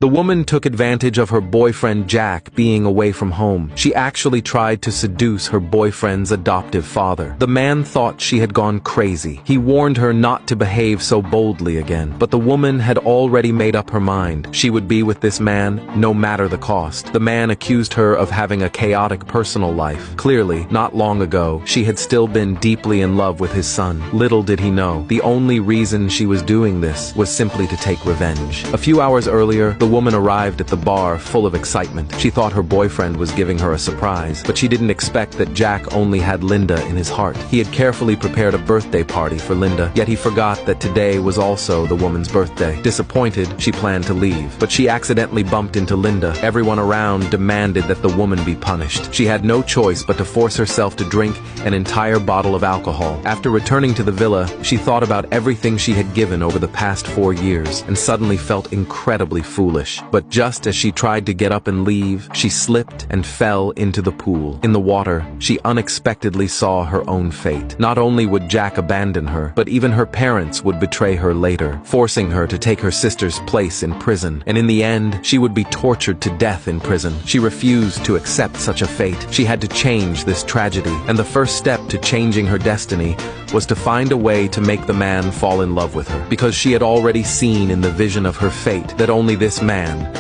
The woman took advantage of her boyfriend Jack being away from home. She actually tried to seduce her boyfriend's adoptive father. The man thought she had gone crazy. He warned her not to behave so boldly again, but the woman had already made up her mind. She would be with this man no matter the cost. The man accused her of having a chaotic personal life. Clearly, not long ago, she had still been deeply in love with his son. Little did he know, the only reason she was doing this was simply to take revenge. A few hours earlier, the woman arrived at the bar full of excitement. She thought her boyfriend was giving her a surprise, but she didn't expect that Jack only had Linda in his heart. He had carefully prepared a birthday party for Linda, yet he forgot that today was also the woman's birthday. Disappointed, she planned to leave, but she accidentally bumped into Linda. Everyone around demanded that the woman be punished. She had no choice but to force herself to drink an entire bottle of alcohol. After returning to the villa, she thought about everything she had given over the past 4 years and suddenly felt incredibly foolish. But just as she tried to get up and leave, she slipped and fell into the pool. In the water, she unexpectedly saw her own fate. Not only would Jack abandon her, but even her parents would betray her later, forcing her to take her sister's place in prison. And in the end, she would be tortured to death in prison. She refused to accept such a fate. She had to change this tragedy, and the first step to changing her destiny was to find a way to make the man fall in love with her, because she had already seen in the vision of her fate that only this man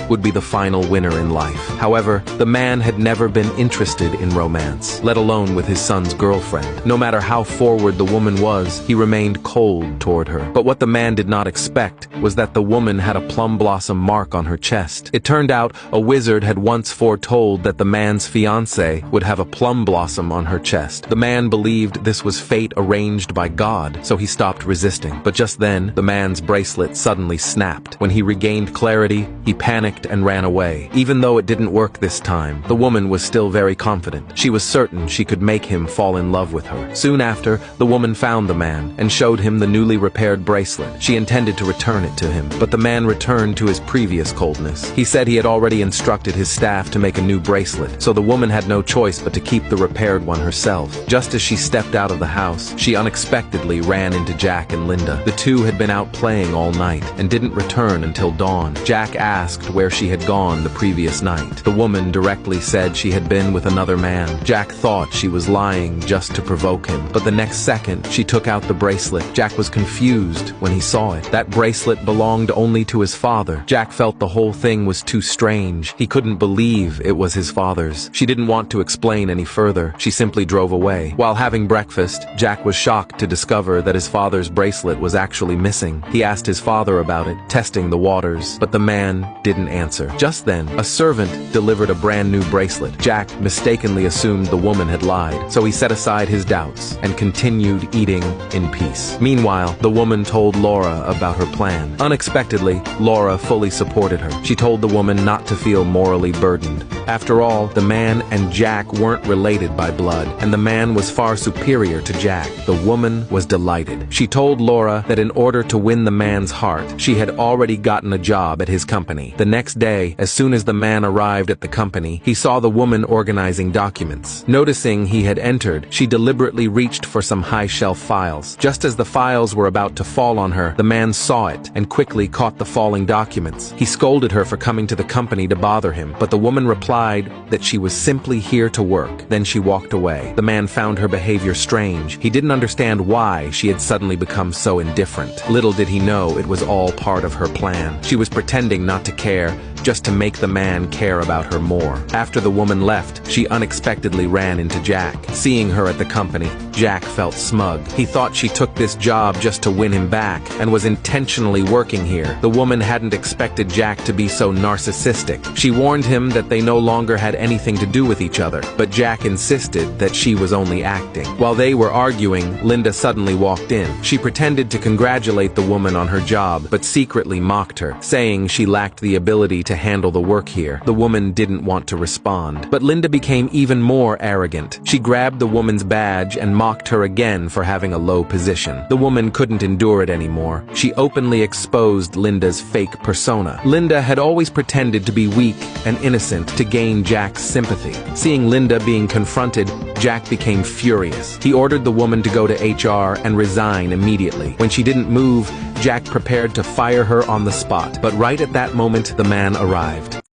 would be the final winner in life. However, the man had never been interested in romance, let alone with his son's girlfriend. No matter how forward the woman was, he remained cold toward her. But what the man did not expect was that the woman had a plum blossom mark on her chest. It turned out a wizard had once foretold that the man's fiancée would have a plum blossom on her chest. The man believed this was fate arranged by God, so he stopped resisting. But just then, the man's bracelet suddenly snapped. When he regained clarity, he panicked and ran away. Even though it didn't work this time, the woman was still very confident. She was certain she could make him fall in love with her. Soon after, the woman found the man and showed him the newly repaired bracelet. She intended to return it to him, but the man returned to his previous coldness. He said he had already instructed his staff to make a new bracelet, so the woman had no choice but to keep the repaired one herself. Just as she stepped out of the house, she unexpectedly ran into Jack and Linda. The two had been out playing all night and didn't return until dawn. Jack asked where she had gone the previous night. The woman directly said she had been with another man. Jack thought she was lying just to provoke him, but the next second she took out the bracelet. Jack was confused when he saw it. That bracelet belonged only to his father. Jack felt the whole thing was too strange. He couldn't believe it was his father's. She didn't want to explain any further. She simply drove away. While having breakfast, Jack was shocked to discover that his father's bracelet was actually missing. He asked his father about it, testing the waters, but the man didn't answer. Just then, a servant delivered a brand new bracelet. Jack mistakenly assumed the woman had lied, so he set aside his doubts and continued eating in peace. Meanwhile, the woman told Laura about her plan. Unexpectedly, Laura fully supported her. She told the woman not to feel morally burdened. After all, the man and Jack weren't related by blood, and the man was far superior to Jack. The woman was delighted. She told Laura that in order to win the man's heart, she had already gotten a job at his company. The next day, as soon as the man arrived at the company, he saw the woman organizing documents. Noticing he had entered, she deliberately reached for some high-shelf files. Just as the files were about to fall on her, the man saw it and quickly caught the falling documents. He scolded her for coming to the company to bother him, but the woman replied that she was simply here to work. Then she walked away. The man found her behavior strange. He didn't understand why she had suddenly become so indifferent. Little did he know it was all part of her plan. She was pretending not to care, just to make the man care about her more. After the woman left, she unexpectedly ran into Jack. Seeing her at the company, Jack felt smug. He thought she took this job just to win him back and was intentionally working here. The woman hadn't expected Jack to be so narcissistic. She warned him that they no longer had anything to do with each other, but Jack insisted that she was only acting. While they were arguing, Linda suddenly walked in. She pretended to congratulate the woman on her job, but secretly mocked her, saying she lacked the ability to handle the work here. The woman didn't want to respond, but Linda became even more arrogant. She grabbed the woman's badge and mocked mocked her again for having a low position. The woman couldn't endure it anymore. She openly exposed Linda's fake persona. Linda had always pretended to be weak and innocent to gain Jack's sympathy. Seeing Linda being confronted, Jack became furious. He ordered the woman to go to HR and resign immediately. When she didn't move, Jack prepared to fire her on the spot. But right at that moment, the man arrived.